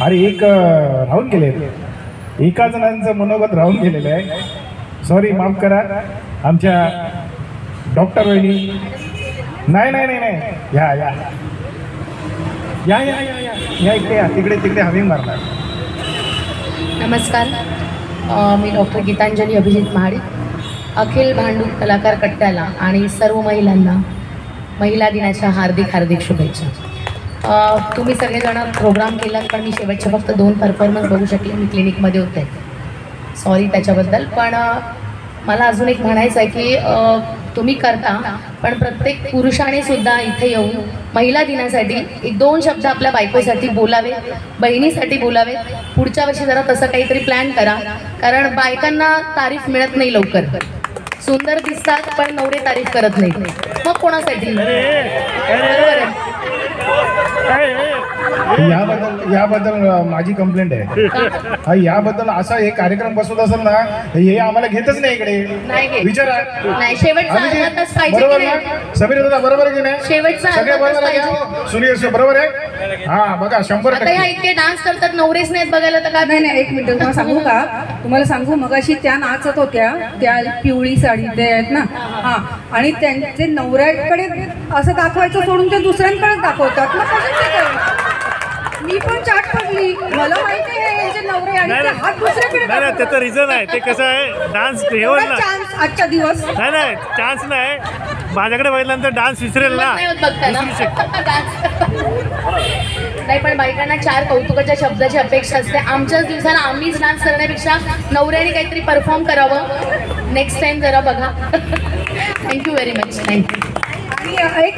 अरे एक राहून गेले, एका जणांचं मनोगत राहून गेलेलं आहे. सॉरी, माफ करा. आमच्या डॉक्टर वहिनी. नाही नाही नाही नाही, या या या या या या या इकडे या, तिकडे तिकडे हवी मारणार. नमस्कार, मी डॉक्टर गीतांजली अभिजित महाडिक. अखिल भांडूप कलाकार कट्ट्याला आणि सर्व महिलांना महिला दिनाच्या हार्दिक हार्दिक शुभेच्छा. तुम्ही सगळेजण प्रोग्राम केला, पण मी शेवटचे फक्त 2 परफॉर्मन्स बघू शकले. मी क्लिनिकमध्ये होते, सॉरी त्याच्याबद्दल. पण मला अजून एक म्हणायचं आहे की तुम्ही करता, पण प्रत्येक पुरुषाने सुद्धा इथे येऊन महिला दिनासाठी 1-2 शब्द आपल्या बायकोसाठी बोलावे, बहिणीसाठी बोलावे. पुढच्या वर्षी जरा तसं काहीतरी प्लॅन करा, कारण बायकांना तारीफ मिळत नाही लवकर. सुंदर दिसतात पण नवरे तारीफ करत नाही, मग कोणासाठी? बरोबर आहे. याबद्दल माझी कंप्लेंट आहे. याबद्दल असा एक कार्यक्रम बसवत असेल ना, हे आम्हाला घेतच नाही इकडे. नाही विचारा. नाही, शेवटचा अर्धाच पाहिजे बरोबर की ना? नाही? समीर दादा बरोबर आहे की नाही? शेवटचा सगळे बरोबर आहे पाहिजे. सुनील बरोबर आहे. हा बघा, 100%. आता ह्या इतके डान्स करतात, नवरेच नाहीत बघायला तर काय? नाही नाही, एक मिनिट तुम्हाला सांगू का? तुम्हाला सांगू, मगाशी त्या नाचत होत्या, त्या पिवळी साडी ते आहेत ना, हा, आणि त्यांचे नवऱ्याकडे असं दाखवायचं सोडून ते दुसऱ्यांकडे दाखवतात. मग कशाचे काय? मी पण चाट पडली, मला माहिती आहे यांचे नवरे आणि ते हात दुसऱ्याकडे नाही नाही, त्याचं रिझन आहे. ते कसं आहे, डान्स घेऊन ना. चान्स आजचा दिवस नाही नाही, चान्स नाही. माझ्याकडे बघितल्यानंतर डान्स विसरेल ना, नाही होत बघता ना. विसरू शकतो. नाही, पण बायकांना 4 कौतुकाच्या शब्दाची अपेक्षा असते. आमच्याच दिवसाला आम्हीच डान्स करण्यापेक्षा नवऱ्याने काहीतरी परफॉर्म करावं. नेक्स्ट टाइम जरा बघा. Thank you very much. थँक्यू. आणि एक